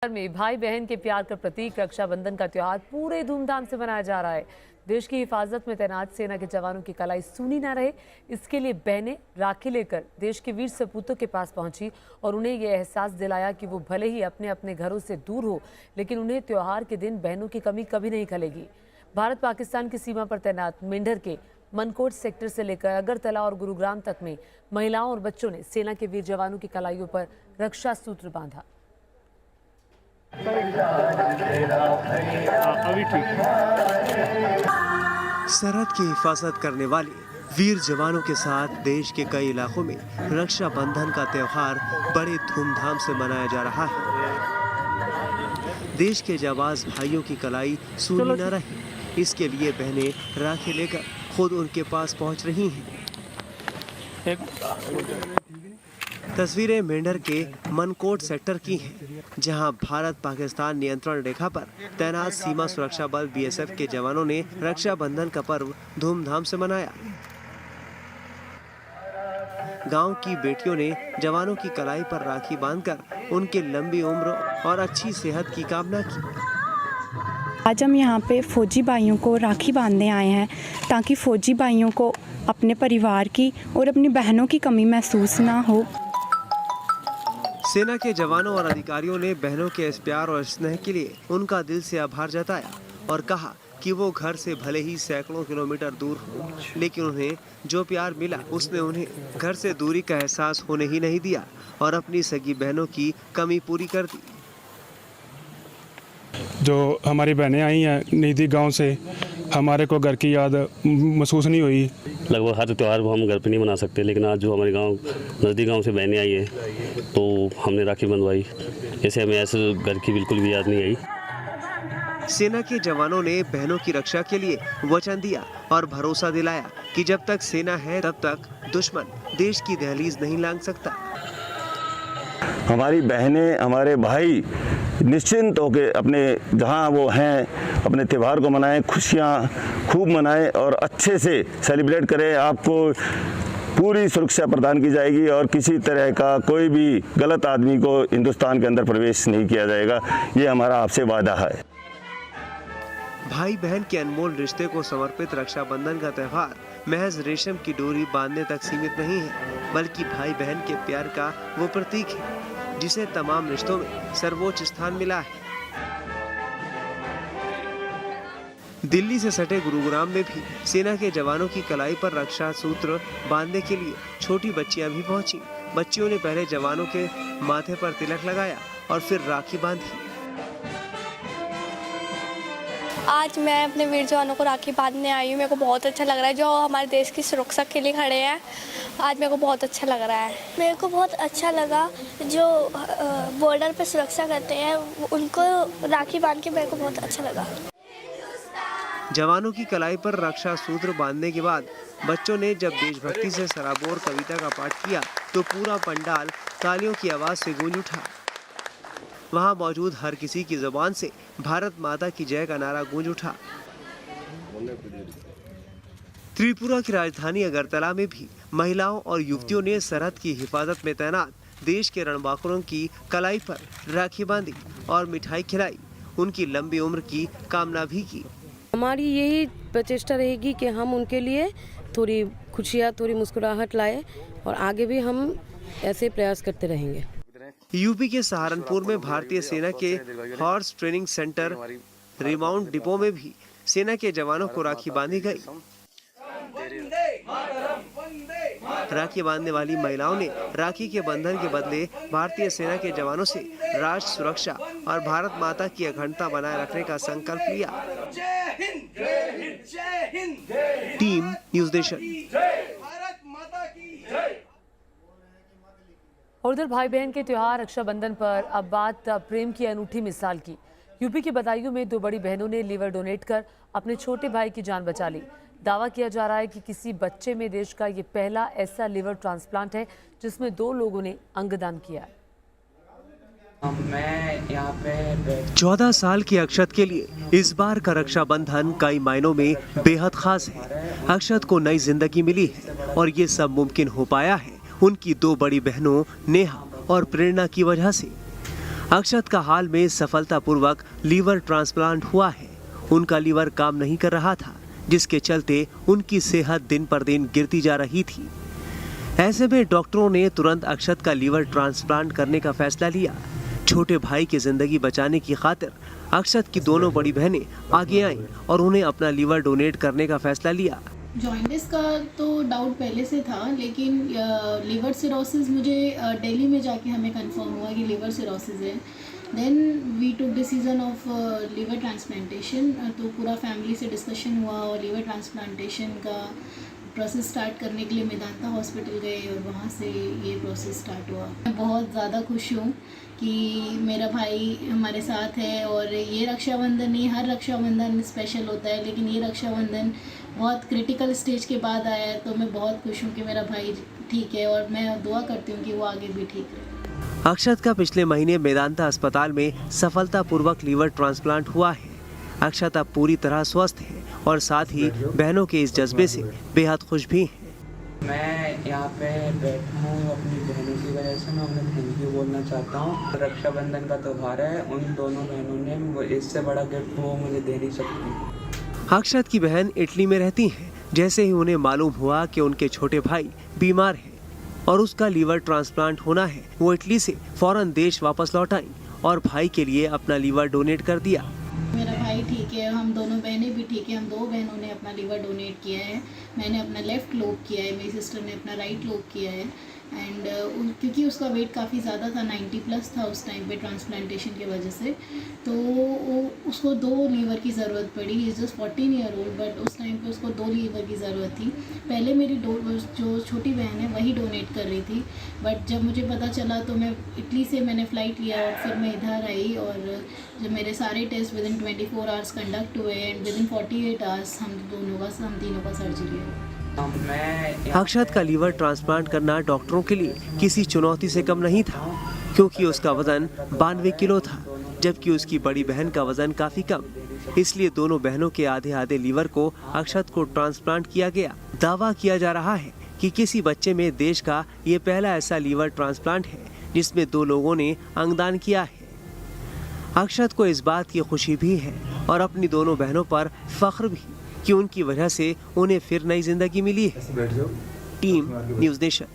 में भाई बहन के प्यार का प्रतीक रक्षाबंधन का त्योहार पूरे धूमधाम से मनाया जा रहा है। देश की हिफाजत में तैनात सेना के जवानों की कलाई सूनी न रहे, इसके लिए बहनें राखी लेकर देश के वीर सपूतों के पास पहुंची और उन्हें यह एहसास दिलाया कि वो भले ही अपने अपने घरों से दूर हो, लेकिन उन्हें त्योहार के दिन बहनों की कमी कभी नहीं खलेगी। भारत पाकिस्तान की सीमा पर तैनात मेंढर के मनकोट सेक्टर से लेकर अगरतला और गुरुग्राम तक में महिलाओं और बच्चों ने सेना के वीर जवानों की कलाइयों पर रक्षा सूत्र बांधा। अभी ठीक। सरहद की हिफाजत करने वाले वीर जवानों के साथ देश के कई इलाकों में रक्षाबंधन का त्योहार बड़े धूमधाम से मनाया जा रहा है। देश के जाबाज भाइयों की कलाई सूनी न रहे, इसके लिए बहनें राखी लेकर खुद उनके पास पहुंच रही हैं। तस्वीरें मेंढर के मनकोट सेक्टर की हैं, जहां भारत पाकिस्तान नियंत्रण रेखा पर तैनात सीमा सुरक्षा बल बीएसएफ के जवानों ने रक्षाबंधन का पर्व धूमधाम से मनाया। गांव की बेटियों ने जवानों की कलाई पर राखी बांधकर उनके लंबी उम्र और अच्छी सेहत की कामना की। आज हम यहाँ पे फौजी भाइयों को राखी बांधने आए हैं ताकि फौजी भाइयों को अपने परिवार की और अपनी बहनों की कमी महसूस ना हो। सेना के जवानों और अधिकारियों ने बहनों के इस प्यार और स्नेह के लिए उनका दिल से आभार जताया और कहा कि वो घर से भले ही सैकड़ों किलोमीटर दूर हो, लेकिन उन्हें जो प्यार मिला उसने उन्हें घर से दूरी का एहसास होने ही नहीं दिया और अपनी सगी बहनों की कमी पूरी कर दी। जो हमारी बहनें आई हैं निधि गांव से, हमारे को घर की याद महसूस नहीं हुई। लगभग हर त्यौहार को हम घर पे नहीं मना सकते, लेकिन आज जो हमारे गांव नज़दीक गांव से बहनें आई हैं तो हमने राखी बंधवाई। ऐसे हमें ऐसे घर की बिल्कुल भी याद नहीं आई। सेना के जवानों ने बहनों की रक्षा के लिए वचन दिया और भरोसा दिलाया कि जब तक सेना है तब तक दुश्मन देश की दहलीज नहीं लांघ सकता। हमारी बहनें, हमारे भाई निश्चिंत होकर अपने जहां वो हैं अपने त्यौहार को मनाएं, खुशियां खूब मनाएं और अच्छे से सेलिब्रेट करें। आपको पूरी सुरक्षा प्रदान की जाएगी और किसी तरह का कोई भी गलत आदमी को हिंदुस्तान के अंदर प्रवेश नहीं किया जाएगा। ये हमारा आपसे वादा है। भाई बहन के अनमोल रिश्ते को समर्पित रक्षाबंधन का त्योहार महज रेशम की डोरी बांधने तक सीमित नहीं है, बल्कि भाई बहन के प्यार का वो प्रतीक है जिसे तमाम रिश्तों में सर्वोच्च स्थान मिला है। दिल्ली से सटे गुरुग्राम में भी सेना के जवानों की कलाई पर रक्षा सूत्र बांधने के लिए छोटी बच्चियां भी पहुंची। बच्चियों ने पहले जवानों के माथे पर तिलक लगाया और फिर राखी बांधी। आज मैं अपने वीर जवानों को राखी बांधने आई हूँ। मेरे को बहुत अच्छा लग रहा है, जो हमारे देश की सुरक्षा के लिए खड़े हैं। आज मेरे को बहुत अच्छा लग रहा है। मेरे को बहुत अच्छा लगा, जो बॉर्डर पे सुरक्षा करते हैं उनको राखी बांध के मेरे को बहुत अच्छा लगा। जवानों की कलाई पर रक्षा सूत्र बांधने के बाद बच्चों ने जब देशभक्ति से सराबोर कविता का पाठ किया तो पूरा पंडाल तालियों की आवाज से गूंज उठा। वहां मौजूद हर किसी की जुबान से भारत माता की जय का नारा गूंज उठा। त्रिपुरा की राजधानी अगरतला में भी महिलाओं और युवतियों ने सरहद की हिफाजत में तैनात देश के रणबांकुरों की कलाई पर राखी बांधी और मिठाई खिलाई। उनकी लंबी उम्र की कामना भी की। हमारी यही प्रचेष्टा रहेगी कि हम उनके लिए थोड़ी खुशियाँ, थोड़ी मुस्कुराहट लाए और आगे भी हम ऐसे प्रयास करते रहेंगे। यूपी के सहारनपुर में भारतीय सेना के horse training centre remount depot में भी सेना के जवानों को राखी बांधी गई। राखी बांधने वाली महिलाओं ने राखी के बंधन के बदले भारतीय सेना के जवानों से राष्ट्र सुरक्षा और भारत माता की अखंडता बनाए रखने का संकल्प लिया। Team news nation. और उधर भाई बहन के त्योहार रक्षाबंधन पर अब बात प्रेम की अनूठी मिसाल की। यूपी के बदायूं में दो बड़ी बहनों ने लीवर डोनेट कर अपने छोटे भाई की जान बचा ली। दावा किया जा रहा है कि किसी बच्चे में देश का ये पहला ऐसा लीवर ट्रांसप्लांट है जिसमें 2 लोगों ने अंगदान किया। मैं यहाँ पे 14 साल की अक्षत के लिए इस बार का रक्षाबंधन कई मायनों में बेहद खास है। अक्षत को नई जिंदगी मिली है और ये सब मुमकिन हो पाया है उनकी 2 बड़ी बहनों नेहा और प्रेरणा की वजह से। अक्षत का हाल में सफलतापूर्वक लीवर ट्रांसप्लांट हुआ है। उनका लीवर काम नहीं कर रहा था, जिसके चलते उनकी सेहत दिन पर दिन गिरती जा रही थी। ऐसे में डॉक्टरों ने तुरंत अक्षत का लीवर ट्रांसप्लांट करने का फैसला लिया। छोटे भाई की जिंदगी बचाने की खातिर अक्षत की दोनों बड़ी बहनें आगे आईं और उन्हें अपना लीवर डोनेट करने का फैसला लिया। जॉइंटिस का तो डाउट पहले से था, लेकिन लीवर सिरोसिस मुझे दिल्ली में जाके हमें कंफर्म हुआ कि लीवर सिरोसिस है। Then we took decision of liver transplantation. तो पूरा फैमिली से डिस्कशन हुआ और लीवर ट्रांसप्लांटेशन का प्रोसेस स्टार्ट करने के लिए मेदांता हॉस्पिटल गए और वहाँ से ये प्रोसेस स्टार्ट हुआ। मैं बहुत ज़्यादा खुश हूँ कि मेरा भाई हमारे साथ है। और ये रक्षाबंधन नहीं, हर रक्षाबंधन स्पेशल होता है, लेकिन ये रक्षाबंधन बहुत क्रिटिकल स्टेज के बाद आया है। तो मैं बहुत खुश हूँ कि मेरा भाई ठीक है और मैं दुआ करती हूँ कि वो आगे भी ठीक रहे। अक्षत का पिछले महीने मेदांता अस्पताल में सफलतापूर्वक लीवर ट्रांसप्लांट हुआ है। अक्षत अब पूरी तरह स्वस्थ है और साथ ही बहनों के इस जज्बे से बेहद खुश भी हैं। मैं यहाँ पे बैठा हूँ अपनी बहनों की वजह से। मैं उन्हें थैंक यू बोलना चाहता हूँ। रक्षाबंधन का त्यौहार है, उन दोनों बहनों ने इससे बड़ा गिफ्ट वो मुझे दे नहीं सकती। अक्षत की बहन इटली में रहती हैं। जैसे ही उन्हें मालूम हुआ कि उनके छोटे भाई बीमार हैं और उसका लीवर ट्रांसप्लांट होना है, वो इटली से फौरन देश वापस लौट आई और भाई के लिए अपना लीवर डोनेट कर दिया। मेरा भाई ठीक है, हम दोनों बहनें भी ठीक है। हम दो बहनों ने अपना लीवर डोनेट किया है। मैंने अपना लेफ़्ट लोब किया है, मेरी सिस्टर ने अपना राइट लोब किया है। एंड क्योंकि उसका वेट काफ़ी ज़्यादा था, 90+ था उस टाइम पे ट्रांसप्लांटेशन की वजह से, तो उसको 2 लीवर की ज़रूरत पड़ी। Is just 14 year old, but उस टाइम पे उसको 2 लीवर की ज़रूरत थी। पहले मेरी जो छोटी बहन है वही डोनेट कर रही थी, बट जब मुझे पता चला तो मैं इटली से मैंने फ़्लाइट लिया और फिर मैं इधर आई। और जब मेरे सारे टेस्ट विदिन 24 आवर्स कंडक्ट हुए एंड विदिन 48 आवर्स हम तीनों का सर्जरी है। अक्षत का लीवर ट्रांसप्लांट करना डॉक्टरों के लिए किसी चुनौती से कम नहीं था, क्योंकि उसका वजन 92 किलो था, जबकि उसकी बड़ी बहन का वजन काफी कम। इसलिए दोनों बहनों के आधे आधे लीवर को अक्षत को ट्रांसप्लांट किया गया। दावा किया जा रहा है कि किसी बच्चे में देश का ये पहला ऐसा लीवर ट्रांसप्लांट है जिसमें 2 लोगों ने अंगदान किया है। अक्षत को इस बात की खुशी भी है और अपनी दोनों बहनों पर फख्र भी कि उनकी वजह से उन्हें फिर नई जिंदगी मिली है। Team news nation.